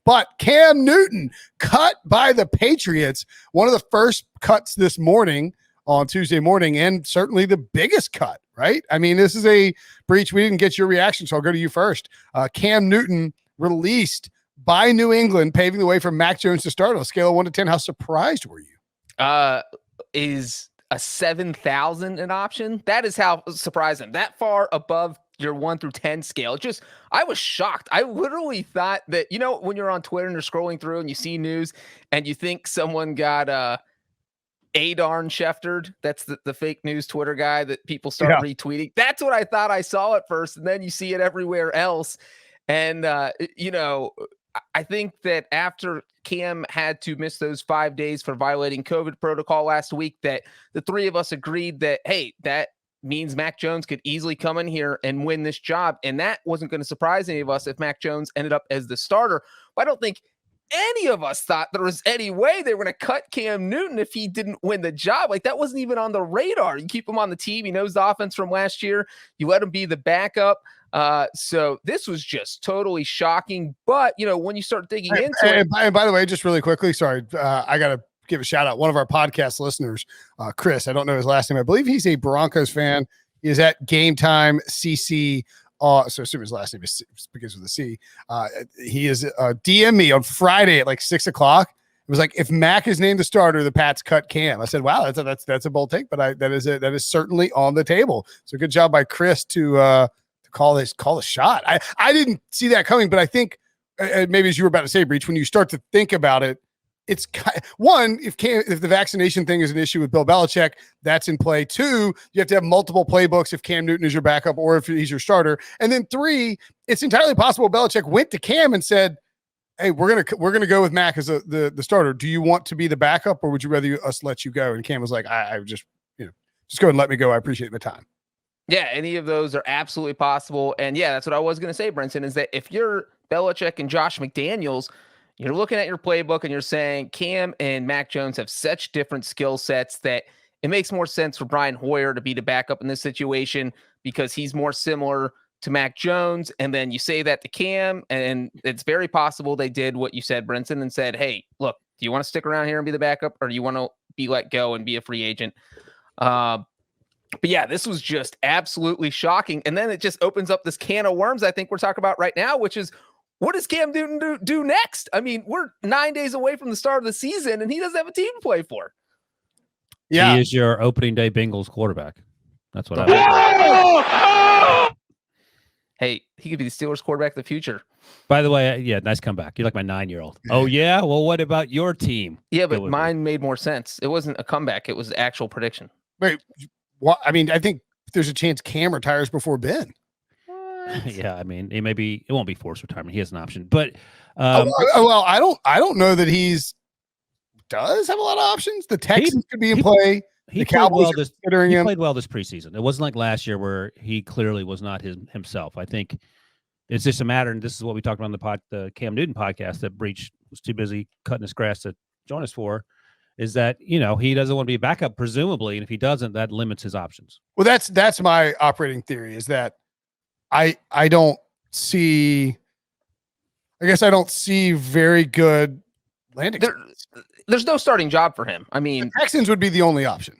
But Cam Newton cut by the Patriots, one of the first cuts this morning on Tuesday morning, and certainly the biggest cut, right? I mean, this is a Breech. We didn't get your reaction, so I'll go to you first. Cam Newton released by New England, paving the way for Mac Jones to start on a scale of 1 to 10. How surprised were you? Is a 7,000 an option? That is how surprising. That far above your 1 through 10 scale. I was shocked. I literally thought that, when you're on Twitter and you're scrolling through and you see news and you think someone got Adarn Scheftered, that's the fake news Twitter guy that people start retweeting. That's what I thought I saw at first. And then you see it everywhere else. And, I think that after Cam had to miss those 5 days for violating COVID protocol last week, that the three of us agreed that, hey, that means Mac Jones could easily come in here and win this job. And that wasn't going to surprise any of us if Mac Jones ended up as the starter. But I don't think any of us thought there was any way they were going to cut Cam Newton if he didn't win the job. Like, that wasn't even on the radar. You keep him on the team. He knows the offense from last year. You let him be the backup. So this was just totally shocking. But, when you start digging into it. And by the way, just really quickly, sorry, I got to give a shout out. One of our podcast listeners, Chris, I don't know his last name. I believe he's a Broncos fan. He is at Game Time CC. So I assume his last name begins with a C. He is DM me on Friday at like 6:00. It was like, if Mac is named the starter, the Pats cut Cam. I said, wow, that's a bold take, but that is certainly on the table. So good job by Chris to call the shot. I didn't see that coming, but I think maybe as you were about to say, Breech, when you start to think about it, it's one, if the vaccination thing is an issue with Bill Belichick, that's in play. Two, you have to have multiple playbooks if Cam Newton is your backup or if he's your starter. And then three, it's entirely possible Belichick went to Cam and said, hey, we're gonna go with Mac as the starter. Do you want to be the backup, or would you rather us let you go? And Cam was like, I just go ahead and let me go. I appreciate the time. Yeah, any of those are absolutely possible. And yeah, that's what I was going to say, Brinson, is that if you're Belichick and Josh McDaniels, you're looking at your playbook and you're saying Cam and Mac Jones have such different skill sets that it makes more sense for Brian Hoyer to be the backup in this situation because he's more similar to Mac Jones. And then you say that to Cam, and it's very possible they did what you said, Brinson, and said, hey, look, do you want to stick around here and be the backup, or do you want to be let go and be a free agent? But yeah, this was just absolutely shocking. And then it just opens up this can of worms I think we're talking about right now, which is, what does Cam Newton do next? I mean, we're 9 days away from the start of the season, and he doesn't have a team to play for. Yeah. He is your opening day Bengals quarterback. That's what I mean. Hey, he could be the Steelers quarterback of the future. By the way, yeah, nice comeback. You're like my 9-year-old. Oh, yeah? Well, what about your team? Yeah, but mine made more sense. It wasn't a comeback. It was an actual prediction. Wait, well, I mean, I think there's a chance Cam retires before Ben. Yeah, I mean, it won't be forced retirement. He has an option, but well, I don't know that does have a lot of options. The Texans could be in play. The Cowboys played well this preseason. It wasn't like last year where he clearly was not himself. I think it's just a matter, and this is what we talked about on the Cam Newton podcast that Breech was too busy cutting his grass to join us for. Is that, he doesn't want to be a backup, presumably, and if he doesn't, that limits his options. Well, that's my operating theory, is that I don't see very good landing. There's no starting job for him. I mean, the Texans would be the only option.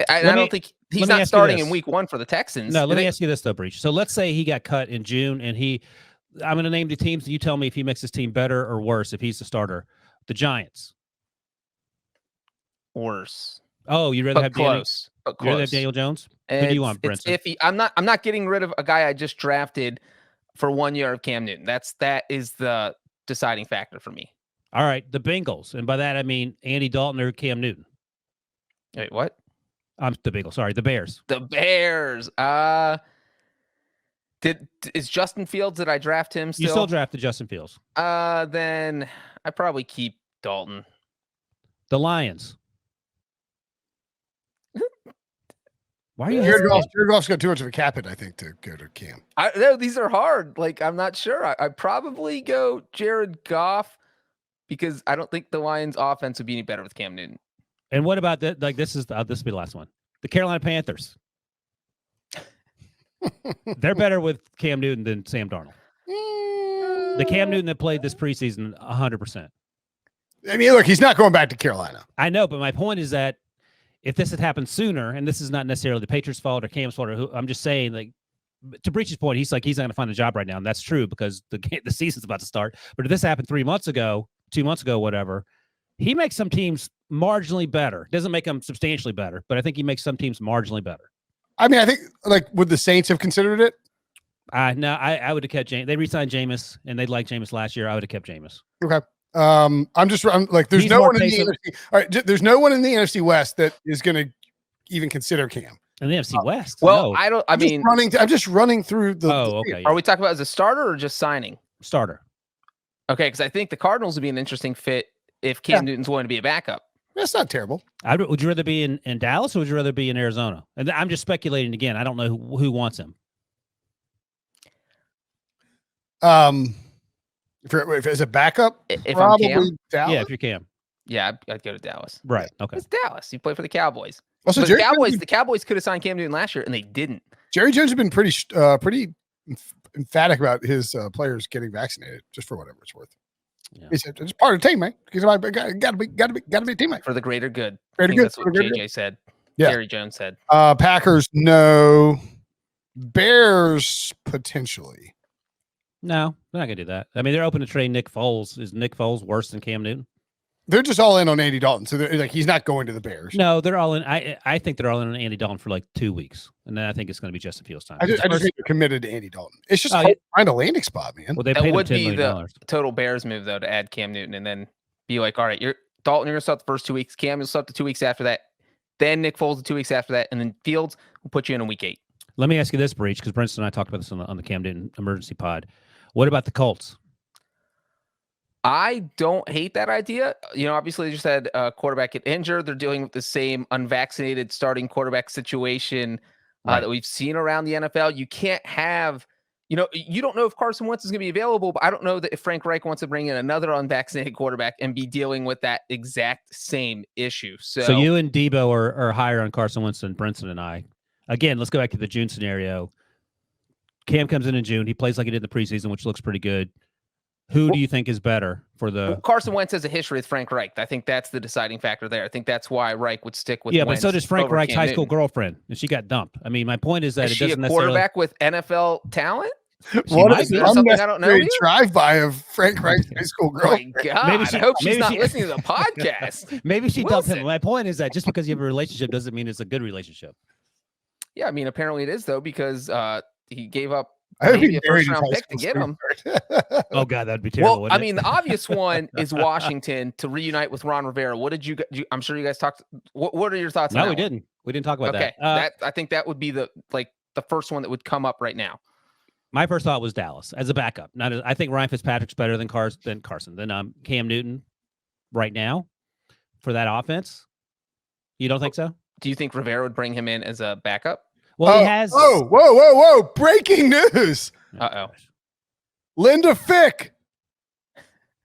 I don't think he's not starting in week 1 for the Texans. No, let me ask you this though, Breech. So let's say he got cut in June, and I'm going to name the teams, and you tell me if he makes his team better or worse if he's the starter. The Giants. Worse. Oh, you'd rather have close. You'd rather have Daniel Jones? Who do you want, Brinson? It's iffy. I'm not getting rid of a guy I just drafted for 1 year of Cam Newton. That is the deciding factor for me. All right, the Bengals, and by that I mean Andy Dalton or Cam Newton. Wait, what? I'm the Bengals. Sorry, the Bears. The Bears. Is Justin Fields? Did I draft him still? You still drafted Justin Fields. Then I probably keep Dalton. The Lions. Why are you? Jared Goff's got too much of a cap hit, I think, to go to Cam. No, these are hard. Like, I'm not sure. I probably go Jared Goff because I don't think the Lions' offense would be any better with Cam Newton. And what about that? Like, this will be the last one. The Carolina Panthers. They're better with Cam Newton than Sam Darnold. The Cam Newton that played this preseason, 100%. I mean, look, he's not going back to Carolina. I know, but my point is that if this had happened sooner, and this is not necessarily the Patriots' fault or Cam's fault, I'm just saying, like, to Breech's point, he's like, he's not going to find a job right now, and that's true because the season's about to start. But if this happened 3 months ago, 2 months ago, whatever, he makes some teams marginally better. Doesn't make them substantially better, but I think he makes some teams marginally better. I mean, I think, like, would the Saints have considered it? No, I would have kept Jameis. They re-signed Jameis, and they liked Jameis last year. I would have kept Jameis. Okay. I'm like, there's He's no more one in the patient. NFC. All right, there's no one in the NFC West that is going to even consider Cam. And the NFC West. Well, no. I'm just running through the. Oh, okay. Are we talking about as a starter or just signing? Starter? Okay, because I think the Cardinals would be an interesting fit if Cam Newton's willing to be a backup. That's not terrible. Would you rather be in Dallas or would you rather be in Arizona? And I'm just speculating again. I don't know who wants him. If as a backup, If probably I'm Cam, Dallas. Yeah, if you're Cam. yeah, I'd go to Dallas. Right. Okay. It's Dallas. You play for the Cowboys. Also, But Jerry the Cowboys could have signed Cam Newton last year, and they didn't. Jerry Jones has been pretty emphatic about his players getting vaccinated, just for whatever it's worth. Yeah. He said it's part of the team, man. Because I got to be a teammate. For the greater good. Greater I think good, that's for what the greater JJ said. Yeah. Jerry Jones said. Packers, no. Bears, potentially. No, they're not gonna do that. I mean, they're open to trade Nick Foles. Is Nick Foles worse than Cam Newton? They're just all in on Andy Dalton, so they're like, he's not going to the Bears. No, they're all in. I think they're all in on Andy Dalton for like 2 weeks, and then I think it's going to be Justin Fields' time. I just think they're committed to Andy Dalton. It's just Oh, hard to find a landing spot, man. Well, they That paid him would $10 be million. the total Bears move, though, to add Cam Newton and then be like, all right, Dalton, you're going to start the first 2 weeks. Cam, you'll start the 2 weeks after that. Then Nick Foles the 2 weeks after that. And then Fields will put you in week 8. Let me ask you this, Breech, because Brinson and I talked about this on the Cam Newton emergency pod. What about the Colts? I don't hate that idea. You know, obviously, they just had a quarterback get injured. They're dealing with the same unvaccinated starting quarterback situation that we've seen around the NFL. You can't have, you don't know if Carson Wentz is going to be available, but I don't know that if Frank Reich wants to bring in another unvaccinated quarterback and be dealing with that exact same issue. So you and Debo are higher on Carson Wentz than Brinson and I. Again, let's go back to the June scenario. Cam comes in June. He plays like he did in the preseason, which looks pretty good. Who do you think is better for the Carson Wentz has a history with Frank Reich. I think that's the deciding factor there. I think that's why Reich would stick with but so does Frank over Reich's Cam high school Newton. girlfriend, and she got dumped. I mean, my point is that Is it she a doesn't necessarily quarterback with NFL talent? What might is be. the Something I don't know unnecessary here? drive-by of Frank Reich's high school Oh girl? my God. I hope she's not she- listening to the podcast. Maybe she dumped him. Wilson. My point is that just because you have a relationship doesn't mean it's a good relationship. Yeah, I mean, apparently it is, though, because he gave up I hope maybe he a married his first-round high pick to school get him. sweetheart. Oh God, that'd be terrible. Well, I wouldn't it? mean, the obvious one is Washington to reunite with Ron Rivera. What did I'm sure you guys talked. What are your thoughts on No, that we one? didn't. We didn't talk about Okay, that. I think that would be the first one that would come up right now. My first thought was Dallas as a backup. I think Ryan Fitzpatrick's better than Carson than Cam Newton right now for that offense. You don't think so? Do you think Rivera would bring him in as a backup? Well, he has. Whoa! Breaking news. Uh-oh. Linda Fick,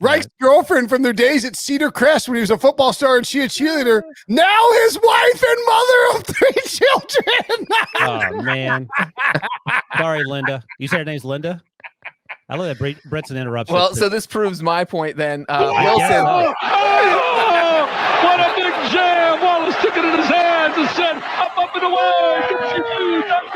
Reich's girlfriend from their days at Cedar Crest when he was a football star and she a cheerleader. Now his wife and mother of 3 children. Oh man. Sorry, Linda. You said her name's Linda? I love that Brinson interrupts. Well, so this proves my point then. I guess Wilson. so. What a big jam! Wallace took it in his hands and said, "Up and away!"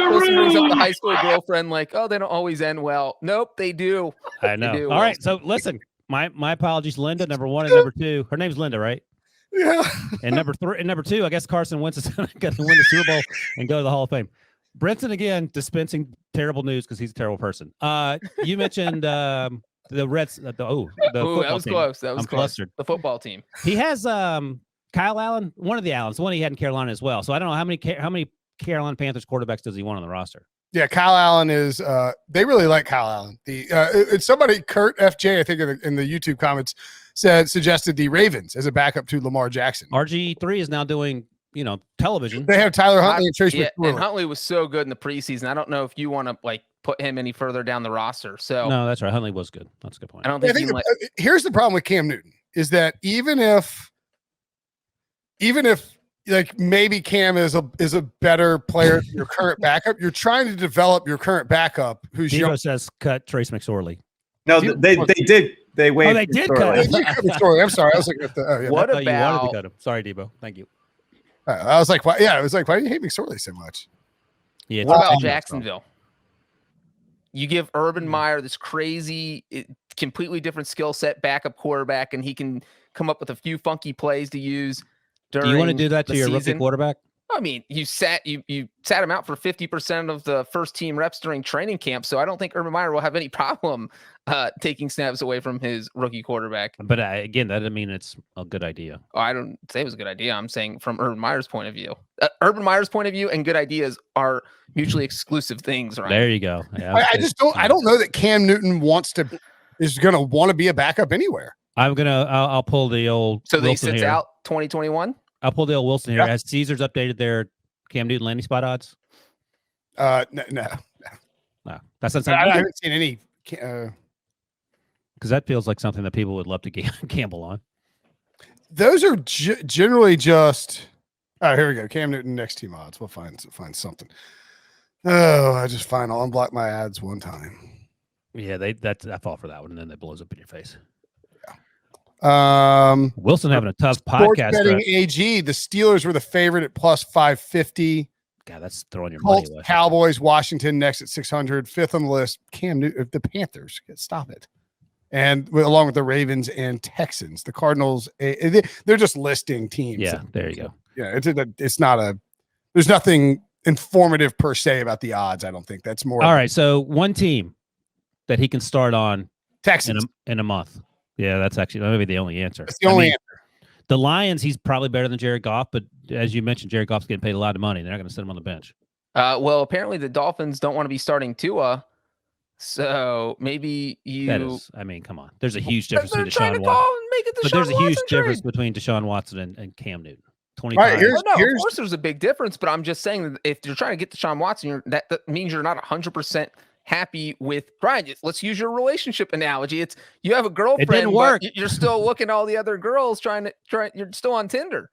Wilson brings up the high school girlfriend, like, oh, they don't always end well. Nope, they do. I know. do, All right. Wilson. So listen, my apologies, Linda. Number 1 and number 2. Her name's Linda, right? Yeah. And number 2, I guess Carson Wentz is going to win the Super Bowl and go to the Hall of Fame. Brinson again dispensing terrible news because he's a terrible person. You mentioned the Reds. The Ooh, football that was team. close. That was I'm close. flustered. The football team. He has Kyle Allen, one of the Allens, the one he had in Carolina as well. So I don't know how many Carolina Panthers quarterbacks does he want on the roster. Yeah, Kyle Allen is. They really like Kyle Allen. It's somebody, Kurt FJ, I think in the YouTube comments suggested the Ravens as a backup to Lamar Jackson. RG3 is now doing television. They have Tyler Huntley and Trace Yeah, McSorley. and Huntley was so good in the preseason. I don't know if you want to put him any further down the roster. So No, that's right. Huntley was good. That's a good point. I don't I think, think here's the problem with Cam Newton is that even if like maybe Cam is a better player than your current backup, you're trying to develop your current backup who's young. Debo says cut Trace McSorley. No, they did. They waived. they did Sorley. cut him. Story. I'm sorry. I was looking at the. Oh, yeah. What I thought you wanted to about cut him. Sorry, Debo. Thank you. I was like, why? Yeah, I was like, why do you hate McSorley so much? Yeah. what about it's- Jacksonville? You give Urban Meyer this crazy, completely different skill set, backup quarterback, and he can come up with a few funky plays to use. Do you want to do that to the your season. rookie quarterback? I mean, you sat him out for 50% of the first team reps during training camp, so I don't think Urban Meyer will have any problem taking snaps away from his rookie quarterback. But again, that doesn't mean it's a good idea. Oh, I don't say it was a good idea. I'm saying from Urban Meyer's point of view. Urban Meyer's point of view and good ideas are mutually exclusive things, right? There you go. Yeah, I just don't. I don't know that Cam Newton is going to want to be a backup anywhere. I'll pull the old. So they Wilson sits here. out 2021. I'll pull the old Wilson here. Yeah. Has Caesars updated their Cam Newton landing spot odds? No, No, that's not I something haven't seen any. because that feels like something that people would love to gamble on. Those are generally just. Oh, here we go. Cam Newton next team odds. We'll find something. Oh, I unblock my ads one time. Yeah, I fall for that one, and then it blows up in your face. Wilson having a tough Sports podcast. betting AG. The Steelers were the favorite at plus 550. God, that's throwing your money Colts, away. Cowboys, Washington next at 600. Fifth on the list. Cam Newton, the Panthers. Stop it. And along with the Ravens and Texans, the Cardinals. They're just listing teams. Yeah, there you go. Yeah, it's not a. There's nothing informative per se about the odds. I don't think that's more. All right, so one team that he can start on Texans. in a month. Yeah, that's actually maybe the only answer. That's the only answer. The Lions, he's probably better than Jared Goff, but as you mentioned, Jared Goff's getting paid a lot of money. They're not going to sit him on the bench. Well, apparently the Dolphins don't want to be starting Tua, so maybe you. That is, I mean, come on. There's a huge difference They're between trying to Deshaun call Watson. and make it the But Deshaun there's a huge Watson difference trade. between Deshaun Watson and Cam Newton. 25. All right, Of course, there's a big difference, but I'm just saying that if you're trying to get Deshaun Watson, that means you're not 100% happy with Brian. Let's use your relationship analogy. It's you have a girlfriend, work. but you're still looking at all the other girls you're still on Tinder.